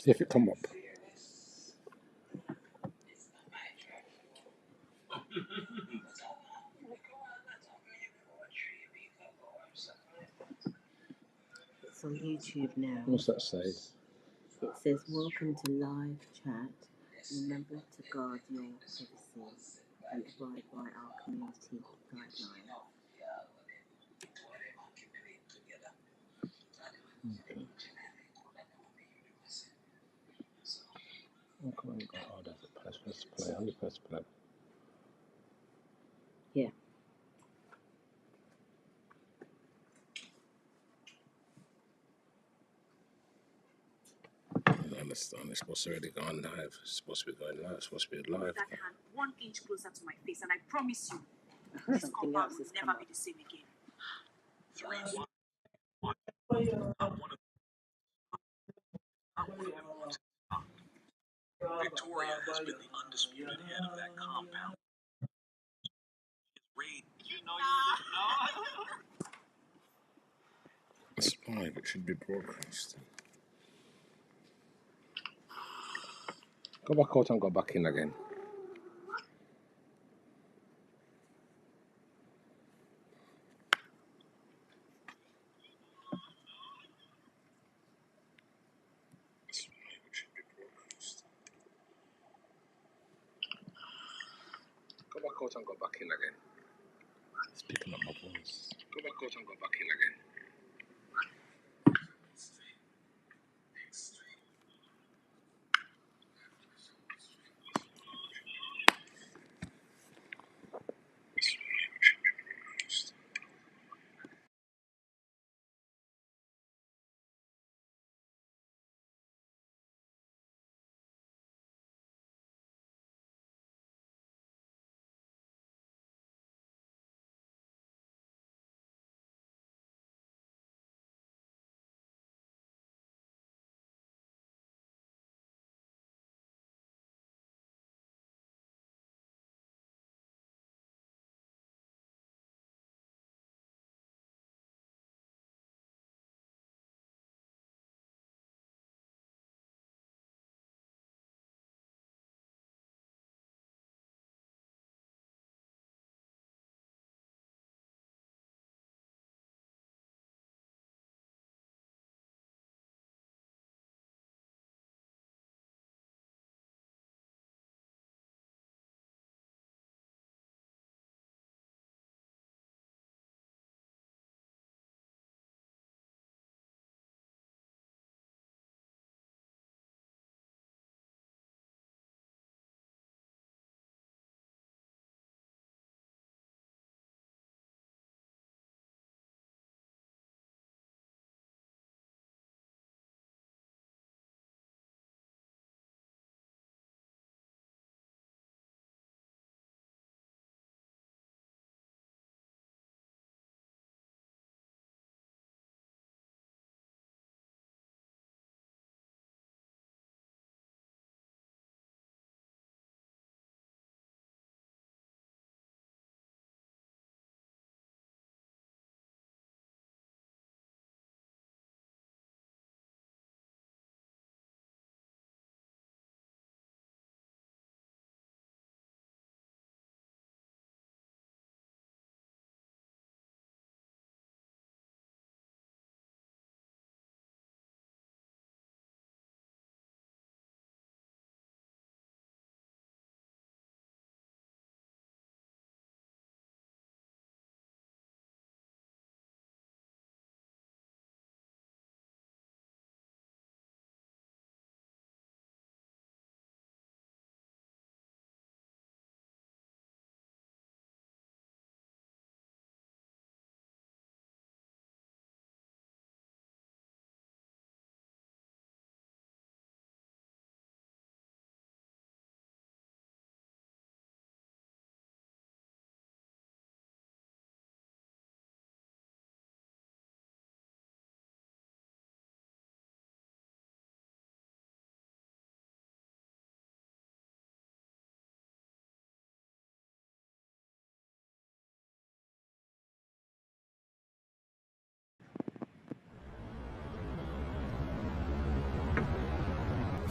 See if it come up. It's on YouTube now. What's that say? It says, "Welcome to live chat. Remember to guard your privacy and abide by our community guidelines." Okay. Oh, come on. Oh, that's a press play. How do you press play? Yeah. I don't understand. It's supposed to already gone live. It's supposed to be going live. It's supposed to be live. That hand 1 inch closer to my face, and I promise you, this Something compound else will has never come be up. the same again. Victoria has been the undisputed head of that compound. It's live. It should be broadcast. Go back out and go back in again. Go back out and go back in again. It's picking up my voice. Go back out and go back in again.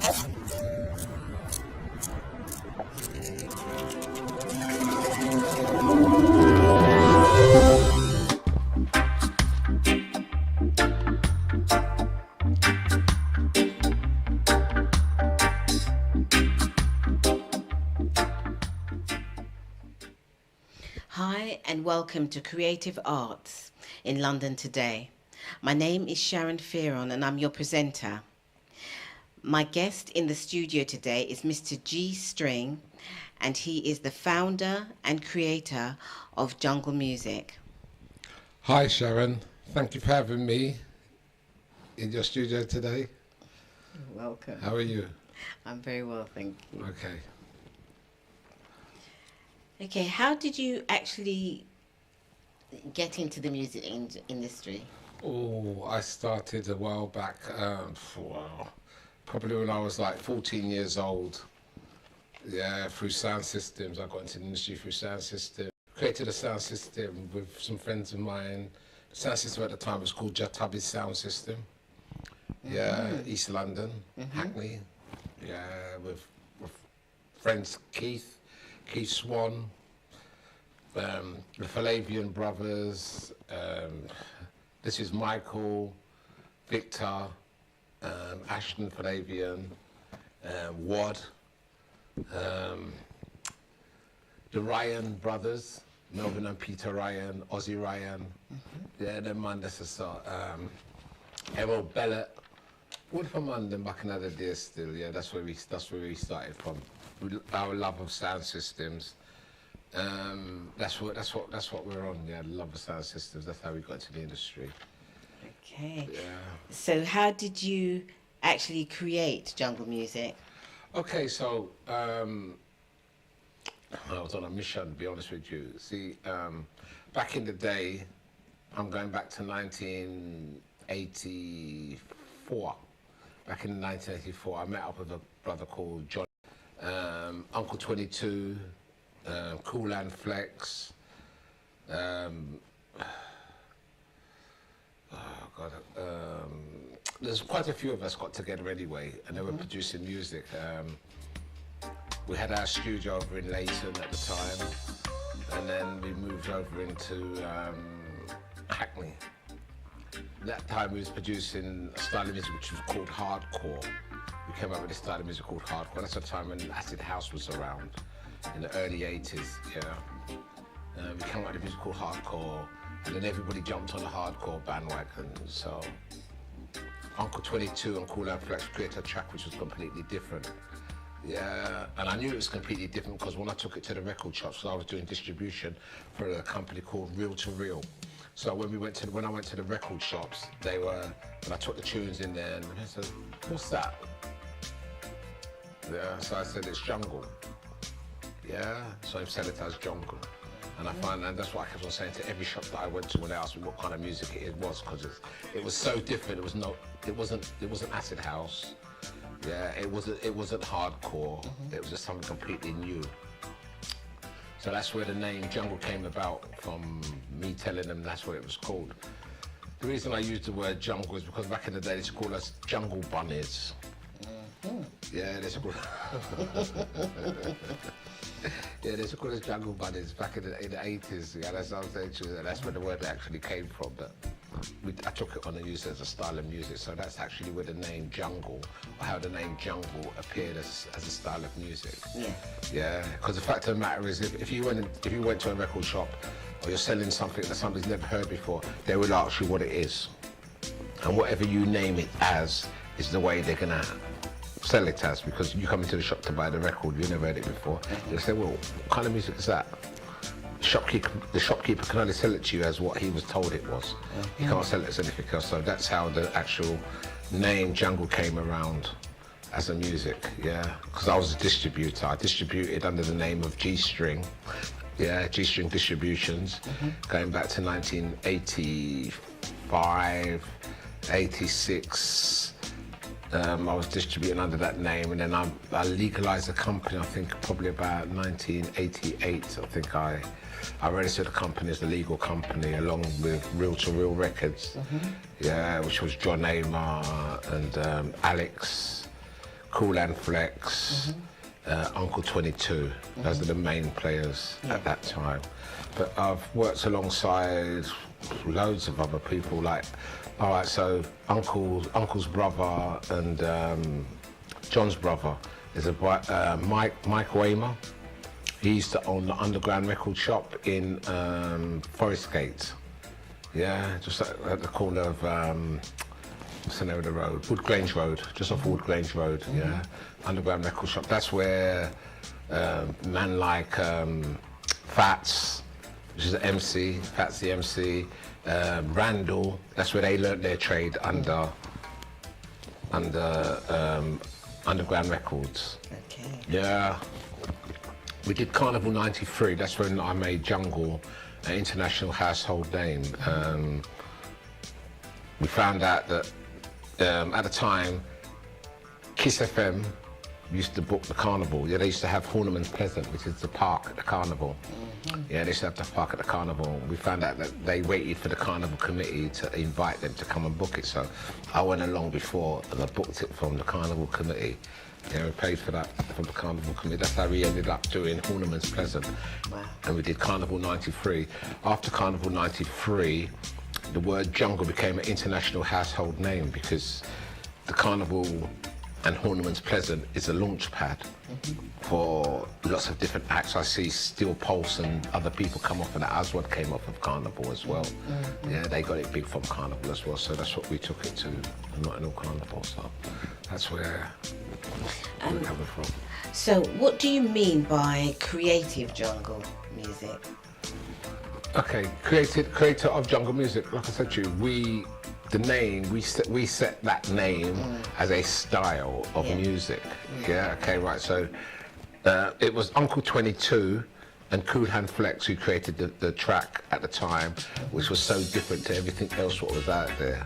Hi and welcome to Creative Arts in London today. My name is Sharon Fearon and I'm your presenter. My guest in the studio today is Mr. G String, and he is the founder and creator of Jungle Music. Hi Sharon, thank you for having me in your studio today. You're welcome. How are you? I'm very well, thank you. Okay. Okay, how did you actually get into the music industry? Oh, I started a while back, probably when I was like 14 years old. Yeah, through sound systems. I got into the industry through sound systems. Created a sound system with some friends of mine. The sound system at the time was called Jatabi Sound System. Yeah, East London, Hackney. Yeah, with friends Keith Swan, the Falavian brothers. This is Michael, Victor, Ashton Falavian, Wad, the Ryan brothers, Melvin and Peter Ryan, Ozzy Ryan. Yeah, them man, that's a sort. Errol Bellet. Wood from London back in the day still. Yeah, that's where we started from. Our love of sound systems. That's what we're on. Yeah, the love of sound systems. That's how we got into the industry. Okay. Yeah. So how did you actually create Jungle Music? Okay, so I was on a mission, to be honest with you. See, back in the day, I'm going back to 1984. Back in 1984, I met up with a brother called John, Uncle 22, Cool and Flex. There's quite a few of us got together anyway, and they were producing music. We had our studio over in Leighton at the time, and then we moved over into Hackney. At that time we was producing a style of music which was called hardcore. We came up with a style of music called hardcore. That's the time when acid house was around, in the early 80s, yeah. We came up with a music called hardcore, and then everybody jumped on the hardcore bandwagon. So Uncle 22 and Cool and Flex created a track which was completely different. Yeah, and I knew it was completely different because when I took it to the record shops, I was doing distribution for a company called Real to Real. So when I went to the record shops, and I took the tunes in there, and I said, "What's that?" Yeah, so I said, "It's jungle." Yeah, so I'm selling it as jungle. And and that's what I kept on saying to every shop that I went to when they asked me what kind of music it was, because it was so different. It wasn't acid house. Yeah, it wasn't hardcore. It was just something completely new. So that's where the name Jungle came about, from me telling them that's what it was called. The reason I used the word jungle is because back in the day they used to call us jungle bunnies. Yeah, they used to call yeah, they used to call us jungle bunnies back in the 80s. Yeah, that's what I'm saying to you. That's where the word actually came from. But I took it on and used it as a style of music. So that's actually where the name jungle, or how the name jungle appeared as a style of music. Yeah. Yeah, because the fact of the matter is, if you went to a record shop, or you're selling something that somebody's never heard before, they will ask you what it is. And whatever you name it as is the way they're gonna sell it as, because you come into the shop to buy the record, you never heard it before. They say, well, what kind of music is that? The shopkeeper can only sell it to you as what he was told it was. He can't sell it as anything else. So that's how the actual name Jungle came around as a music, yeah. Because I was a distributor. I distributed under the name of G String. Yeah, G String Distributions, going back to 1985, 86. I was distributing under that name, and then I legalized the company, I think probably about 1988. I think I registered the company as a legal company along with Real to Real Records, yeah, which was John Amar and Alex Cool and Flex, Uncle 22. Those are the main players at that time. But I've worked alongside loads of other people. Like, all right, so Uncle's brother and John's brother is a Mike Waymer. He used to own the underground record shop in Forest Gate. Yeah, just at the corner of what's the name of the road? Wood Grange Road, just off Wood Grange Road. Yeah, underground record shop. That's where man like Fats, which is an MC, Fats the MC, Randall. That's where they learnt their trade under underground records. Okay. Yeah. We did Carnival '93. That's when I made Jungle an international household name. We found out that at the time, Kiss FM used to book the carnival. Yeah, they used to have Horniman's Pleasant, which is the park at the carnival. Yeah, they used to have the park at the carnival. We found out that they waited for the carnival committee to invite them to come and book it. So I went along before and I booked it from the carnival committee. Yeah, we paid for that from the carnival committee. That's how we ended up doing Horniman's Pleasant. Wow. And we did Carnival '93. After Carnival '93, the word jungle became an international household name because the carnival and Horniman's Pleasant is a launch pad for lots of different acts. I see Steel Pulse and other people come off, and Aswad came off of Carnival as well. Yeah, they got it big from Carnival as well, so that's what we took it to, not in all Carnival. So that's where we're coming from. So what do you mean by creative jungle music? Okay, creator of jungle music. Like I said to you, we set that name as a style of music. Yeah. Okay. Right. So it was Uncle 22 and Cool Hand Flex who created the track at the time, which was so different to everything else what was out there.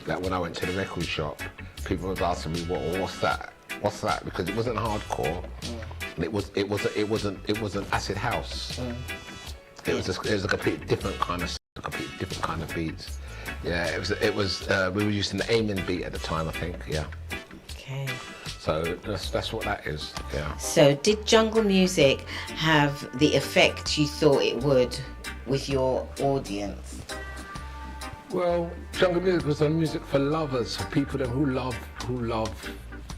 Like when I went to the record shop, people was asking me, "What's that? What's that?" Because it wasn't hardcore. It wasn't acid house. It was a completely different kind of beats. Yeah, it was. We were using the Amen beat at the time, I think. Yeah. Okay. So that's what that is. Yeah. So did jungle music have the effect you thought it would with your audience? Well, jungle music was music for lovers, for people who love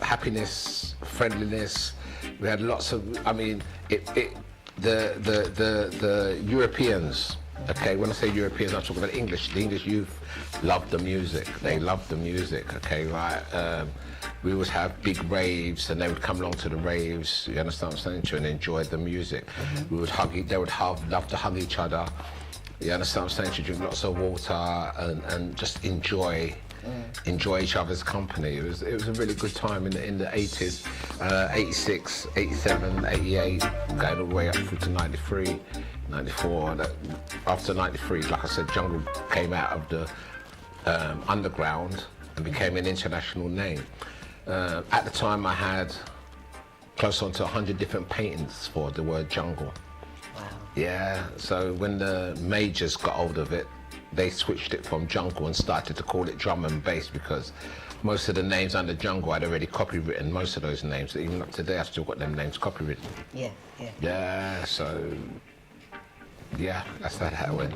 happiness, friendliness. We had lots of. I mean, the Europeans. Okay, when I say Europeans, I'm talking about English. The English youth loved the music. They loved the music. Okay, right. We would have big raves, and they would come along to the raves. You understand what I'm saying? And enjoy the music. We would they would love to hug each other. You understand what I'm saying? To drink lots of water and just enjoy each other's company. It was a really good time in the 80s, 86, 87, 88, going all the way up through to 93, 94. After 93, like I said, jungle came out of the underground and became an international name. At the time, I had close on to 100 different patents for the word jungle. Wow. Yeah, so when the majors got hold of it, they switched it from jungle and started to call it drum and bass because most of the names under jungle I'd already copywritten most of those names. Even up to today, I've still got them names copywritten. Yeah. Yeah, so yeah, that's how it went.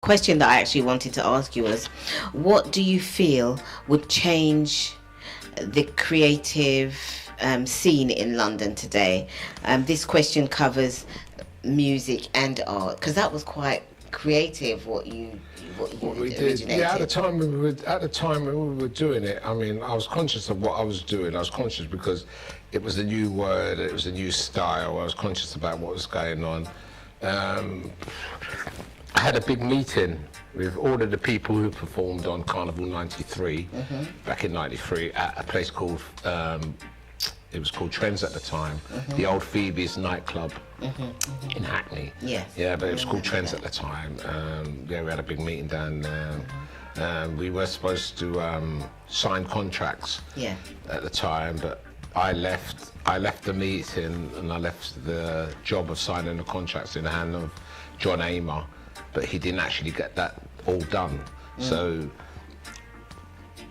Question that I actually wanted to ask you was, what do you feel would change the creative scene in London today? This question covers music and art, because that was quite creative what you did. Yeah, at the time when we were doing it, I mean, I was conscious of what I was doing. I was conscious because it was a new word, it was a new style. I was conscious about what was going on. I had a big meeting with all of the people who performed on Carnival '93 back in '93 at a place called it was called Trends at the time, the old Phoebe's nightclub in Hackney. Yes. Yeah, but it was called Trends at the time. Yeah, we had a big meeting down there. We were supposed to sign contracts at the time, but I left the meeting and I left the job of signing the contracts in the hand of John Amer, but he didn't actually get that all done. So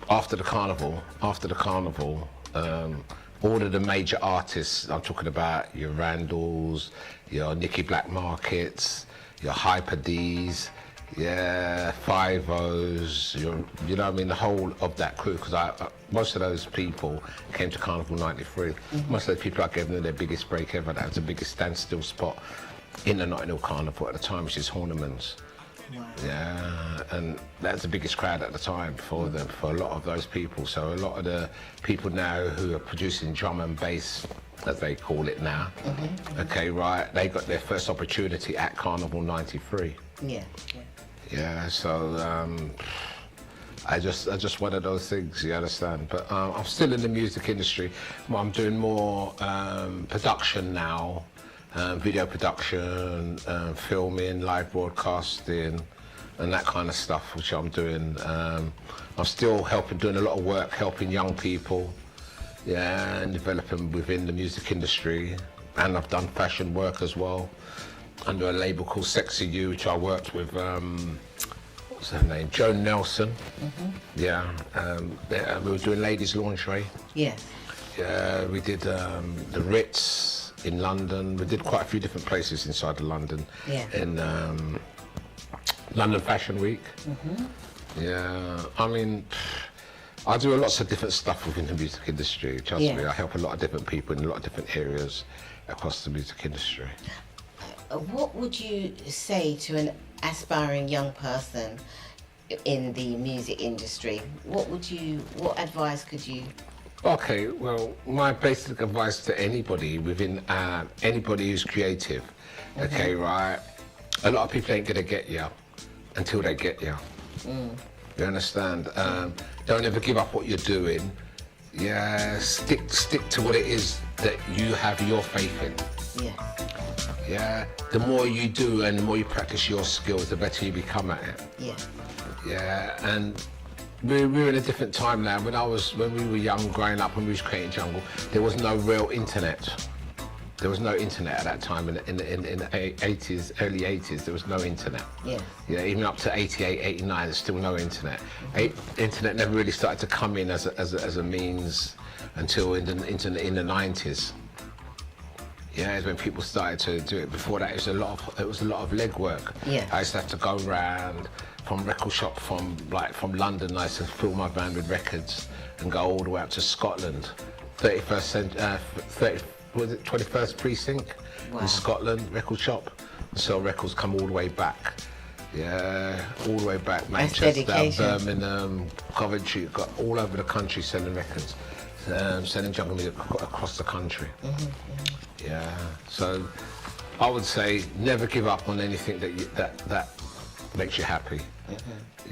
after the carnival, all of the major artists, I'm talking about your Randalls, your Nicky Black Markets, your Hyper D's, yeah, Five O's, you know what I mean, the whole of that crew, because most of those people came to Carnival '93. Most of those people, I gave them their biggest break ever. That was the biggest standstill spot in the Notting Hill Carnival at the time, which is Horniman's. Wow. Yeah, and that's the biggest crowd at the time for them, for a lot of those people. So a lot of the people now who are producing drum and bass, as they call it now, okay, right, they got their first opportunity at Carnival '93. Yeah. Yeah, so I just one of those things, you understand. But I'm still in the music industry. I'm doing more production now. Video production, filming, live broadcasting, and that kind of stuff, which I'm doing. I'm still doing a lot of work, helping young people, yeah, and developing within the music industry. And I've done fashion work as well, under a label called Sexy You, which I worked with, what's her name, Joan Nelson. Yeah, we were doing ladies' lingerie. Yes. Yeah, we did the Ritz in London. We did quite a few different places inside of London. Yeah. In London Fashion Week. Yeah, I mean, I do lots of different stuff within the music industry. Trust me, I help a lot of different people in a lot of different areas across the music industry. What would you say to an aspiring young person in the music industry? What advice could you? Okay, well, my basic advice to anybody anybody who's creative, okay, right? A lot of people ain't gonna get you until they get you. You understand? Don't ever give up what you're doing. Yeah, stick to what it is that you have your faith in. Yeah. Yeah, the more you do and the more you practice your skills, the better you become at it. Yeah. Yeah, and we're in a different time now. When we were young, growing up, when we was creating Jungle, there was no real internet. There was no internet at that time in the 80s, early 80s. There was no internet. Yeah. Yeah, even up to 88, 89, there's still no internet. Internet never really started to come in as a means until in the 90s. Yeah, it's when people started to do it. Before that, it was a lot of legwork. Yeah. I used to have to go around from record shop from London. I used to fill my van with records and go all the way up to Scotland, 21st precinct in Scotland, record shop, and sell records. Come all the way back. Yeah, all the way back. Manchester, Birmingham, Coventry, got all over the country selling records, selling jungle music across the country. Yeah, so I would say never give up on anything that makes you happy.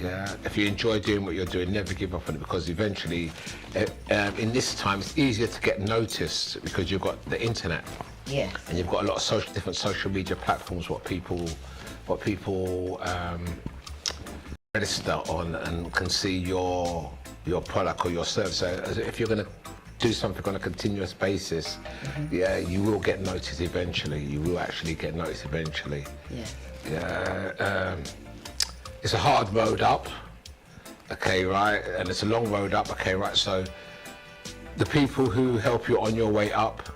Yeah, if you enjoy doing what you're doing, never give up on it, because eventually, in this time, it's easier to get noticed because you've got the internet. Yeah. And you've got a lot of different social media platforms, what people register on and can see your product or your service. So if you're going to do something on a continuous basis, yeah, you will get noticed eventually. You will actually get noticed eventually. Yeah. Yeah. It's a hard road up, okay, right? And it's a long road up, okay, right? So the people who help you on your way up,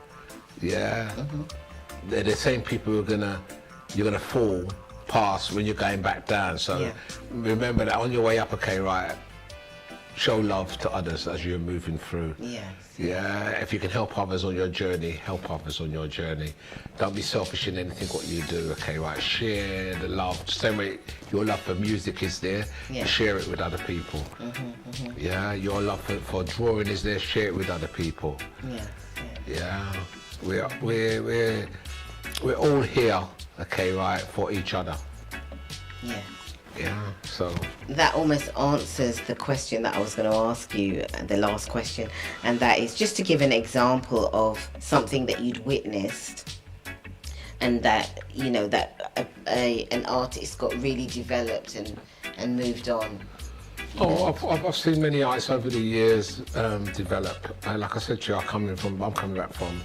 yeah, they're the same people who are you're gonna fall past when you're going back down. So remember that on your way up, okay, right? Show love to others as you're moving through. Yes. Yeah, if you can help others on your journey, help others on your journey. Don't be selfish in anything what you do, okay, right? Share the love. Same way your love for music is there, share it with other people. Yeah, your love for drawing is there, share it with other people. Yeah, we're all here, okay, right, for each other. Yeah. Yeah, so that almost answers the question that I was going to ask you, the last question, and that is just to give an example of something that you'd witnessed and that, you know, that an artist got really developed and moved on. Oh, I've seen many artists over the years develop. Like I said to you, I'm coming back from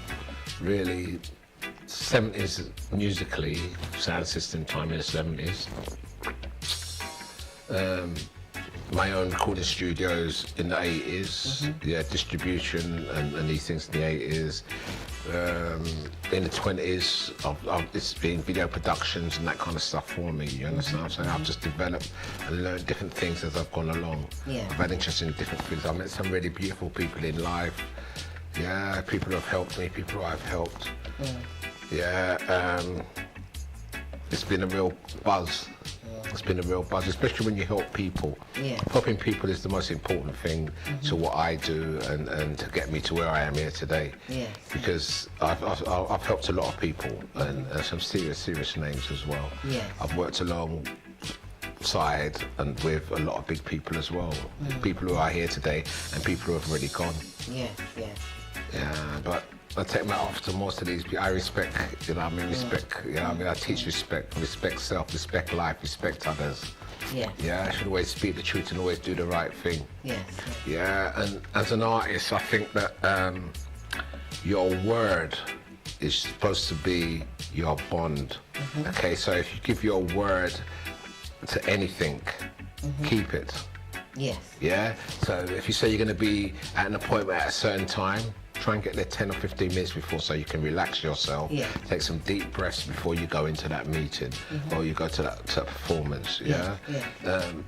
really 70s musically, sound system time in the 70s. My own recording studios in the 80s, yeah, distribution and these things in the 80s. In the 20s, it's been video productions and that kind of stuff for me, you understand what I'm saying? I've just developed and learned different things as I've gone along. Yeah. I've had interest in different things. I've met some really beautiful people in life. Yeah, people who have helped me, people who I've helped. Yeah, it's been a real buzz. It's been a real buzz, especially when you help people. Yeah. Helping people is the most important thing to what I do and to get me to where I am here today. Yes. Because I've helped a lot of people and some serious names as well. Yes. I've worked alongside and with a lot of big people as well. People who are here today and people who have already gone. Yes, yes. Yeah, but I take my hat off to most of these people. I respect, you know what I mean, respect, you know what I mean, I teach respect self, respect life, respect others. Yeah. Yeah, I should always speak the truth and always do the right thing. Yes. Yeah, and as an artist, I think that your word is supposed to be your bond. Okay, so if you give your word to anything, keep it. Yes. Yeah, so if you say you're going to be at an appointment at a certain time, try and get there 10 or 15 minutes before so you can relax yourself. Yeah. Take some deep breaths before you go into that meeting or you go to that performance. Yeah.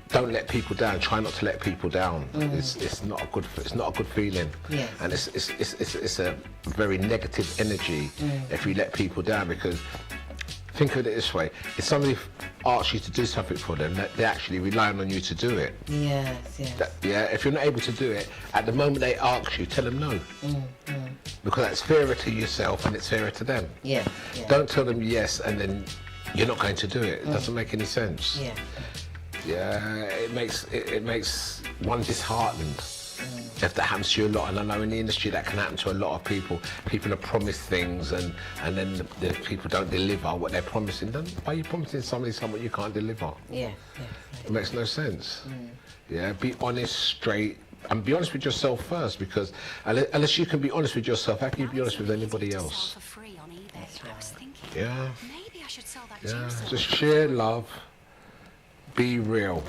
Don't let people down. Try not to let people down. It's not a good feeling. Yes. And it's a very negative energy if you let people down, because think of it this way: if somebody asks you to do something for them, they're actually relying on you to do it. Yes, yes. Yeah, if you're not able to do it, at the moment they ask you, tell them no. Because that's fairer to yourself and it's fairer to them. Yeah, yeah. Don't tell them yes and then you're not going to do it. It doesn't make any sense. Yeah. Yeah, it makes one disheartened. If that happens to you a lot, and I know in the industry that can happen to a lot of people. People are promised things and then the people don't deliver what they're promising. Then why are you promising somebody something you can't deliver? Yeah. It makes no sense. Yeah, be honest, straight, and be honest with yourself first, because unless you can be honest with yourself, how can you be honest with anybody else? For free on eBay. I was thinking, Yeah, maybe I should sell that yeah. juice. Just share love, be real.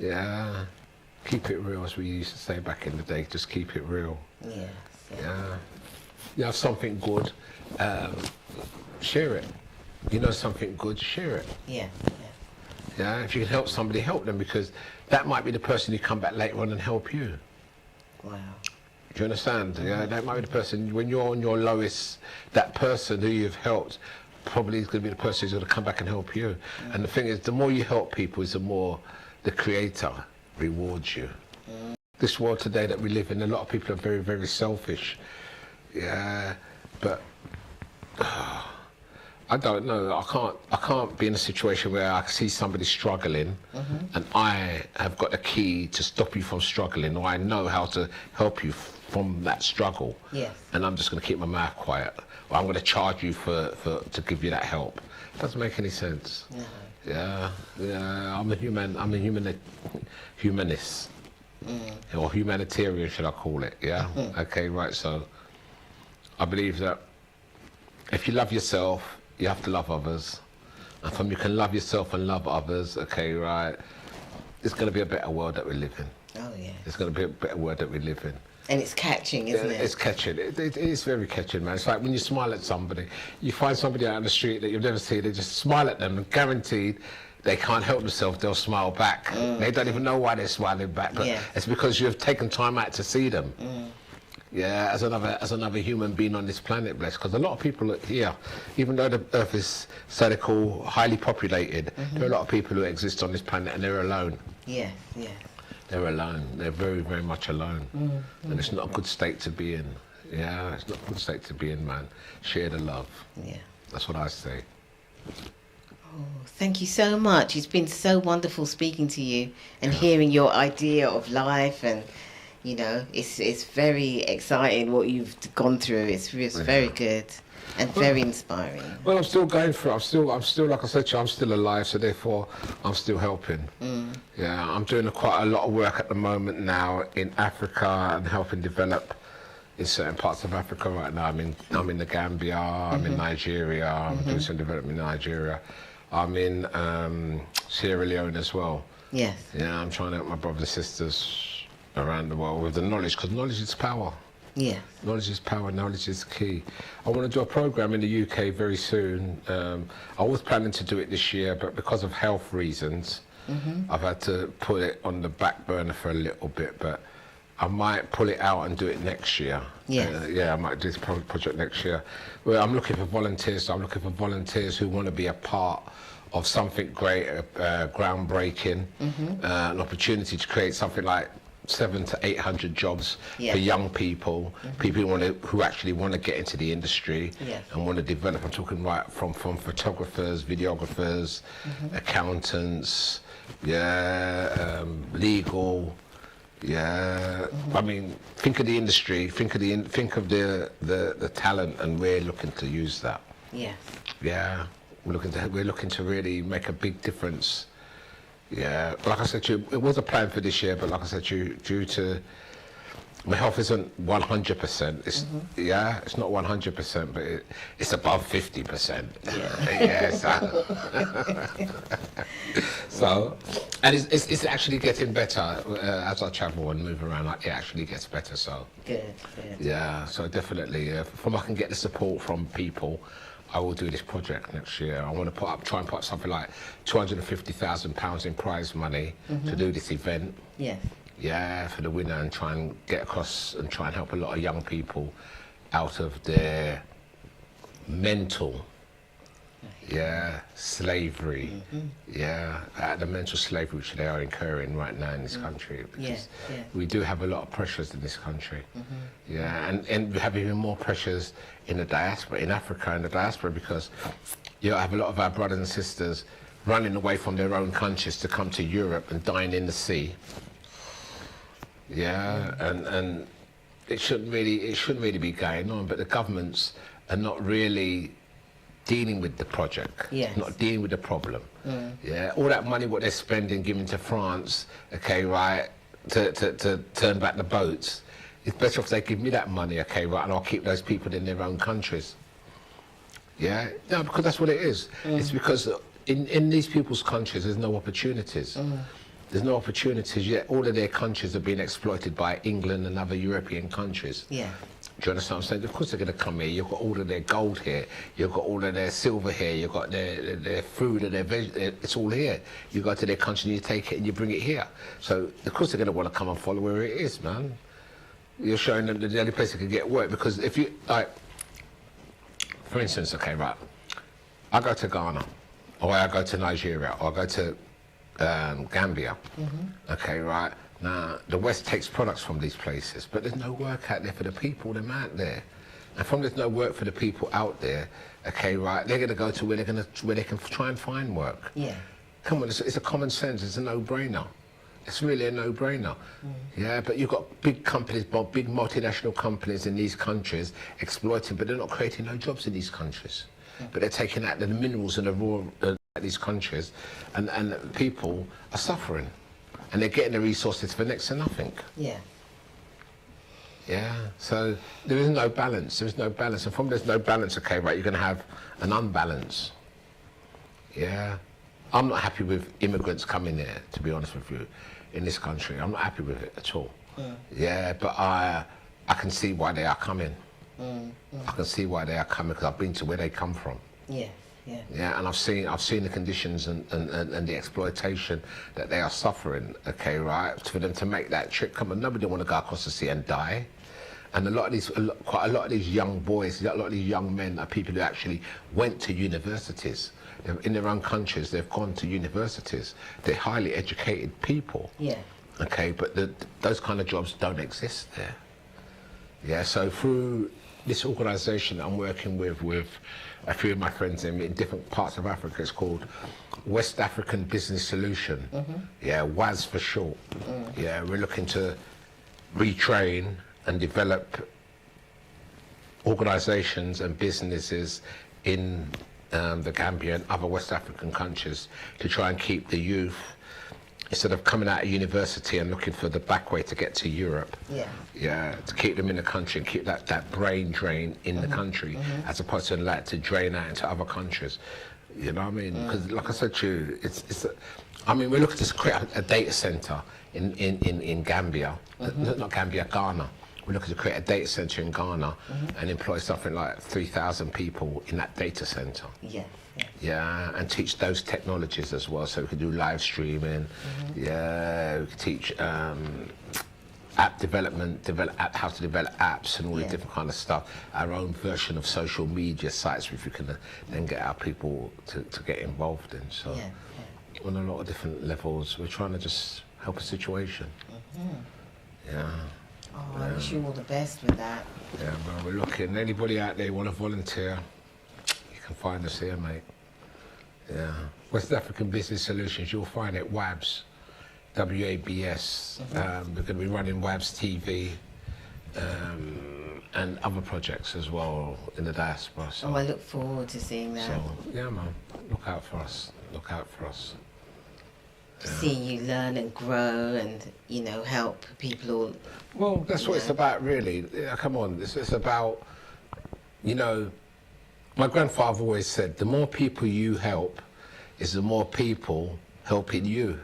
Yeah, keep it real, as we used to say back in the day. Just keep it real. Yes. Yeah, you have something good, share it. You know something good, share it. Yeah. Yeah, if you can help somebody, help them, because that might be the person who come back later on and help you. Wow. Do you understand? Yeah, that might be the person, when you're on your lowest, that person who you've helped probably is going to be the person who's going to come back and help you. And the thing is, the more you help people, is the more the Creator rewards you. This world today that we live in, a lot of people are very, very selfish. Yeah, but I don't know. I can't be in a situation where I see somebody struggling, and I have got a key to stop you from struggling, or I know how to help you from that struggle. Yes. And I'm just going to keep my mouth quiet, or I'm going to charge you to give you that help. It doesn't make any sense. No. Yeah. I'm a humanist, or humanitarian, should I call it? Yeah. Okay. Right. So I believe that if you love yourself, you have to love others. And from you can love yourself and love others, okay, right, it's going to be a better world that we live in. Oh, yeah. It's going to be a better world that we live in. And it's catching, isn't it? It's catching. It is very catching, man. It's like when you smile at somebody, you find somebody out on the street that you've never seen, they just smile at them, and guaranteed they can't help themselves, they'll smile back. They don't even know why they're smiling back, but it's because you've taken time out to see them. Yeah, as another human being on this planet, bless. Because a lot of people here, even though the Earth is so-called highly populated, there are a lot of people who exist on this planet and they're alone. Yeah. They're alone. They're very, very much alone. And it's not a good state to be in. Yeah, it's not a good state to be in, man. Share the love. Yeah. That's what I say. Oh, thank you so much. It's been so wonderful speaking to you and hearing your idea of life, and you know, it's very exciting what you've gone through. It's very good. and very inspiring. Well, I'm still going for it. I'm still, like I said to you, I'm still alive, so therefore I'm still helping. Yeah, I'm doing quite a lot of work at the moment now in Africa and helping develop in certain parts of Africa right now. I'm in the Gambia, I'm in Nigeria, I'm doing some development in Nigeria. I'm in Sierra Leone as well. Yes. Yeah, I'm trying to help my brothers and sisters around the world with the knowledge, because knowledge is power. Yeah. Knowledge is power, knowledge is key. I want to do a program in the UK very soon. I was planning to do it this year, but because of health reasons, I've had to put it on the back burner for a little bit, but I might pull it out and do it next year. Yes. Yeah, I might do this project next year. Well, I'm looking for volunteers. So I'm looking for volunteers who want to be a part of something great, groundbreaking, an opportunity to create something like 700 to 800 jobs for young people, people who actually want to get into the industry and want to develop. I'm talking right from photographers, videographers, accountants, legal. Yeah, I mean, think of the industry, think of the talent, and we're looking to use that. Yeah. Yeah, we're looking to really make a big difference. Yeah, like I said to you, it was a plan for this year, but like I said to you, due to my health isn't 100%. It's it's not 100%, but it's above 50%. So, and it's actually getting better as I travel and move around. Like, it actually gets better. So Good. yeah, so definitely, if I can get the support from people, I will do this project next year. I want to try and put up something like £250,000 in prize money to do this event. Yes. Yeah, for the winner, and try and get across and try and help a lot of young people out of their mental, slavery, out of the mental slavery which they are incurring right now in this country. Because we do have a lot of pressures in this country. And we have even more pressures in the diaspora, in Africa, in the diaspora, because you have a lot of our brothers and sisters running away from their own countries to come to Europe and dying in the sea. Yeah, and it shouldn't really be going on, but the governments are not really dealing with the project, not dealing with the problem. Yeah, all that money what they're spending giving to France, to turn back the boats, it's better if they give me that money, and I'll keep those people in their own countries. Yeah, no, because that's what it is. It's because in these people's countries there's no opportunities. There's no opportunities yet. All of their countries are being exploited by England and other European countries. Yeah. Do you understand what I'm saying? Of course they're going to come here. You've got all of their gold here. You've got all of their silver here. You've got their food and their it's all here. You go to their country and you take it and you bring it here. So of course they're going to want to come and follow where it is, man. You're showing them the only place they can get work, because if you, like, for instance, I go to Ghana, or I go to Nigeria, or I go to Gambia. Now the West takes products from these places, but there's no work out there for the people, them out there. And from there's no work for the people out there, they're going to go to where they can try and find work. Yeah. Come on, it's a common sense, it's a no-brainer. It's really a no-brainer. Yeah, but you've got big companies, big multinational companies in these countries exploiting, but they're not creating no jobs in these countries. But they're taking out the minerals and the raw these countries, and people are suffering, and they're getting the resources for next to nothing. So there is no balance, and from there's no balance, you're going to have an unbalance. I'm not happy with immigrants coming here, to be honest with you, in this country. I'm not happy with it at all. But I can see why they are coming. I can see why they are coming, because I've been to where they come from. And I've seen the conditions and the exploitation that they are suffering. For them to make that trip, come on, nobody want to go across the sea and die. And quite a lot of these young boys, a lot of these young men are people who actually went to universities. In their own countries, they've gone to universities. They're highly educated people. But those kind of jobs don't exist there. So through this organisation I'm working with a few of my friends in different parts of Africa, it's called West African Business Solution. WAS for short. We're looking to retrain and develop organisations and businesses in the Gambia and other West African countries to try and keep the youth, instead of coming out of university and looking for the back way to get to Europe, to keep them in the country and keep that brain drain in the country, as opposed to like to drain out into other countries. You know what I mean? Because like I said to you, I mean, we're looking to create a data centre in Gambia, not Gambia, Ghana. We're looking to create a data centre in Ghana and employ something like 3,000 people in that data centre. Yeah, and teach those technologies as well, so we can do live streaming. Yeah, we can teach app development, how to develop apps and all the different kind of stuff. Our own version of social media sites, which we can then get our people to get involved in. So on a lot of different levels, we're trying to just help a situation. Yeah. Oh, I wish you all the best with that. Yeah, well, we're looking. Anybody out there want to volunteer, you can find us here, mate. Yeah. West African Business Solutions, you'll find it WABS, WABS. We're going to be running WABS TV and other projects as well in the diaspora. So, I look forward to seeing that. So, yeah, man, look out for us. Look out for us. Seeing you learn and grow and, you know, help people all. Well, that's what it's about, really. Yeah, come on, it's about, you know, my grandfather always said, the more people you help is the more people helping you.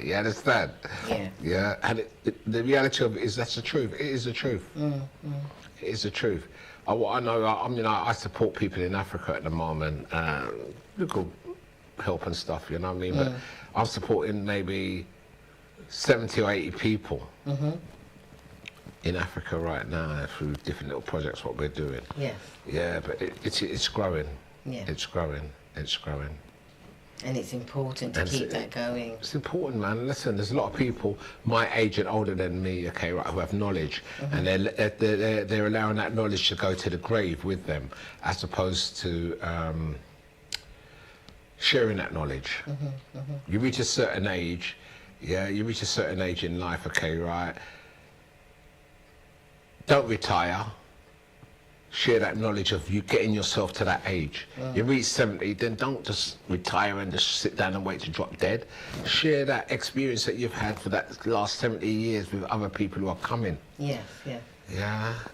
You understand? Yeah. Yeah, and the reality of it is that's the truth. It is the truth. It is the truth. What I know, I support people in Africa at the moment. Local help and stuff, you know what I mean? But I'm supporting maybe 70 or 80 people in Africa right now through different little projects, what we're doing. Yeah, but it's growing. It's growing. It's growing. And it's important to keep that going. It's important, man. Listen, there's a lot of people my age and older than me, okay, right, who have knowledge, and they're allowing that knowledge to go to the grave with them, as opposed to sharing that knowledge. You reach a certain age, you reach a certain age in life, okay, right? Don't retire. Share that knowledge of you getting yourself to that age. You reach 70, then don't just retire and just sit down and wait to drop dead. Share that experience that you've had for that last 70 years with other people who are coming. Yeah.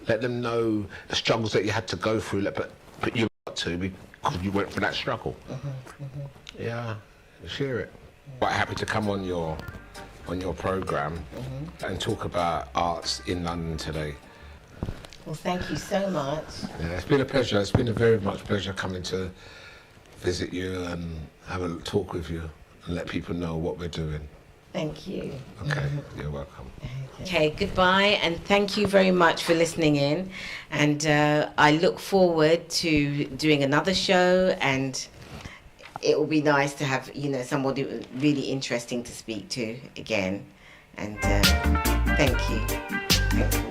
Let them know the struggles that you had to go through, but you got to because you went through that struggle. Yeah, share it. Quite happy to come on your program and talk about arts in London today. Well, thank you so much. Yeah, it's been a pleasure. It's been a very much pleasure coming to visit you and have a talk with you and let people know what we're doing. Thank you. Okay, you're welcome. Okay, goodbye, and thank you very much for listening in. And I look forward to doing another show, and it will be nice to have, you know, somebody really interesting to speak to again. And thank you. Thank you.